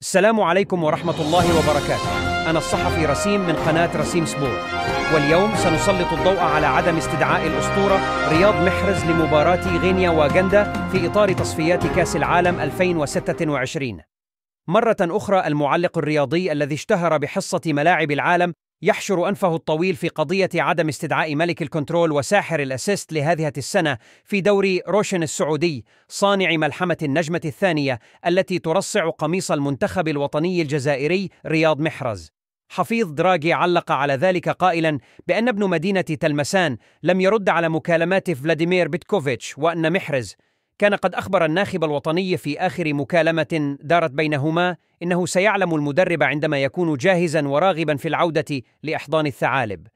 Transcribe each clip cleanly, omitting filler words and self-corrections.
السلام عليكم ورحمة الله وبركاته. أنا الصحفي رسيم من قناة رسيم سبور، واليوم سنسلط الضوء على عدم استدعاء الأسطورة رياض محرز لمباراة غينيا واغندا في إطار تصفيات كأس العالم 2026. مرة أخرى المعلق الرياضي الذي اشتهر بحصة ملاعب العالم يحشر أنفه الطويل في قضية عدم استدعاء ملك الكنترول وساحر الأسيست لهذه السنة في دوري روشن السعودي، صانع ملحمة النجمة الثانية التي ترصع قميص المنتخب الوطني الجزائري رياض محرز. حفيظ دراغي علق على ذلك قائلا بأن ابن مدينة تلمسان لم يرد على مكالمات فلاديمير بيتكوفيتش، وأن محرز كان قد أخبر الناخب الوطني في آخر مكالمة دارت بينهما إنه سيعلم المدرب عندما يكون جاهزا وراغبا في العودة لإحضان الثعالب.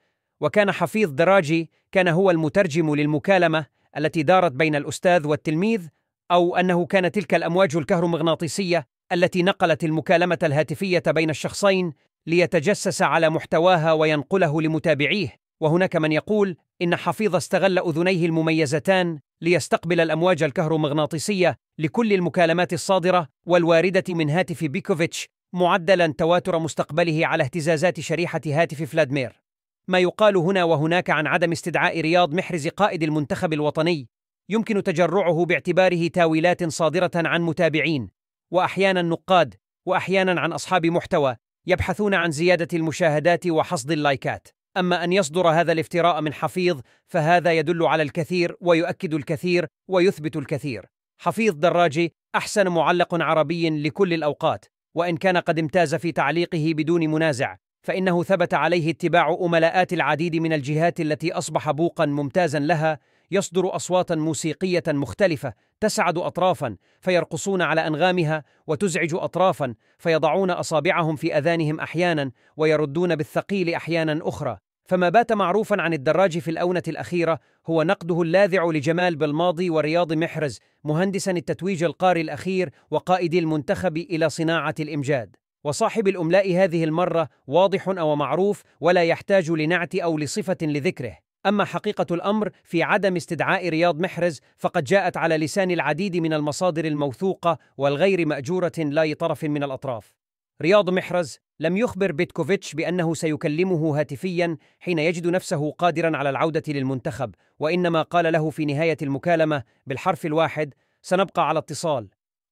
وكان حفيظ دراجي كان هو المترجم للمكالمة التي دارت بين الأستاذ والتلميذ، أو أنه كان تلك الأمواج الكهرومغناطيسية التي نقلت المكالمة الهاتفية بين الشخصين ليتجسس على محتواها وينقله لمتابعيه. وهناك من يقول إن حفيظ استغل أذنيه المميزتان ليستقبل الأمواج الكهرومغناطيسية لكل المكالمات الصادرة والواردة من هاتف بيكوفيتش، معدلا تواتر مستقبله على اهتزازات شريحة هاتف فلاديمير. ما يقال هنا وهناك عن عدم استدعاء رياض محرز قائد المنتخب الوطني يمكن تجرعه باعتباره تاويلات صادرة عن متابعين، وأحيانا نقاد، وأحيانا عن أصحاب محتوى يبحثون عن زيادة المشاهدات وحصد اللايكات. أما أن يصدر هذا الافتراء من حفيظ فهذا يدل على الكثير ويؤكد الكثير ويثبت الكثير. حفيظ دراجي أحسن معلق عربي لكل الأوقات، وإن كان قد امتاز في تعليقه بدون منازع، فإنه ثبت عليه اتباع أملاءات العديد من الجهات التي أصبح بوقا ممتازا لها، يصدر أصواتا موسيقية مختلفة تسعد أطرافا فيرقصون على أنغامها، وتزعج أطرافا فيضعون أصابعهم في أذانهم أحيانا ويردون بالثقيل أحيانا أخرى. فما بات معروفا عن الدراجي في الآونة الأخيرة هو نقده اللاذع لجمال بالماضي ورياض محرز، مهندسا التتويج القاري الأخير وقائد المنتخب إلى صناعة الإمجاد. وصاحب الأملاء هذه المرة واضح أو معروف ولا يحتاج لنعت أو لصفة لذكره. أما حقيقة الأمر في عدم استدعاء رياض محرز فقد جاءت على لسان العديد من المصادر الموثوقة والغير مأجورة لاي طرف من الأطراف. رياض محرز لم يخبر بيتكوفيتش بأنه سيكلمه هاتفيا حين يجد نفسه قادرا على العودة للمنتخب، وإنما قال له في نهاية المكالمة بالحرف الواحد: سنبقى على اتصال.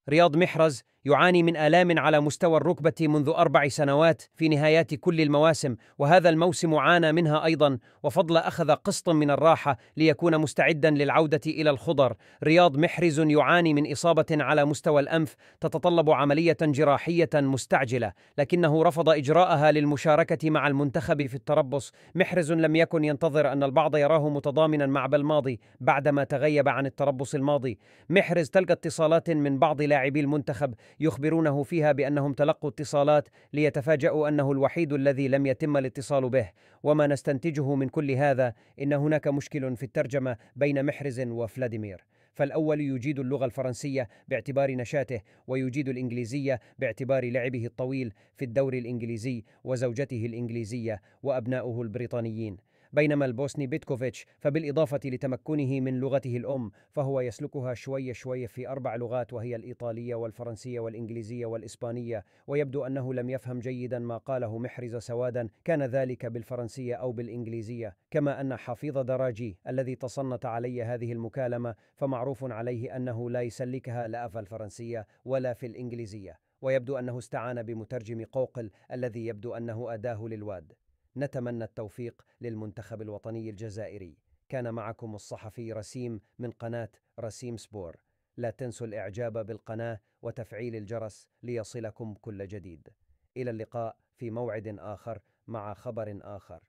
رياض محرز يعاني من آلام على مستوى الركبة منذ 4 سنوات في نهايات كل المواسم، وهذا الموسم عانى منها أيضا، وفضل أخذ قسط من الراحة ليكون مستعدا للعودة إلى الخضر. رياض محرز يعاني من إصابة على مستوى الأنف تتطلب عملية جراحية مستعجلة، لكنه رفض إجراءها للمشاركة مع المنتخب في التربص. محرز لم يكن ينتظر أن البعض يراه متضامنا مع بالماضي بعدما تغيب عن التربص الماضي. محرز تلقى اتصالات من بعض لاعبي المنتخب يخبرونه فيها بأنهم تلقوا اتصالات ليتفاجأوا أنه الوحيد الذي لم يتم الاتصال به. وما نستنتجه من كل هذا إن هناك مشكل في الترجمة بين محرز وفلاديمير، فالأول يجيد اللغة الفرنسية باعتبار نشاته، ويجيد الإنجليزية باعتبار لعبه الطويل في الدوري الإنجليزي وزوجته الإنجليزية وأبناؤه البريطانيين، بينما البوسني بيتكوفيتش فبالإضافة لتمكنه من لغته الأم فهو يسلكها شوي شوي في 4 لغات، وهي الإيطالية والفرنسية والإنجليزية والإسبانية، ويبدو أنه لم يفهم جيدا ما قاله محرز سوادا كان ذلك بالفرنسية أو بالإنجليزية. كما أن حفيظ دراجي الذي تصنت علي هذه المكالمة فمعروف عليه أنه لا يسلكها لا في الفرنسية ولا في الإنجليزية، ويبدو أنه استعان بمترجم قوقل الذي يبدو أنه أداه للواد. نتمنى التوفيق للمنتخب الوطني الجزائري. كان معكم الصحفي رسيم من قناة رسيم سبور. لا تنسوا الإعجاب بالقناة وتفعيل الجرس ليصلكم كل جديد. إلى اللقاء في موعد آخر مع خبر آخر.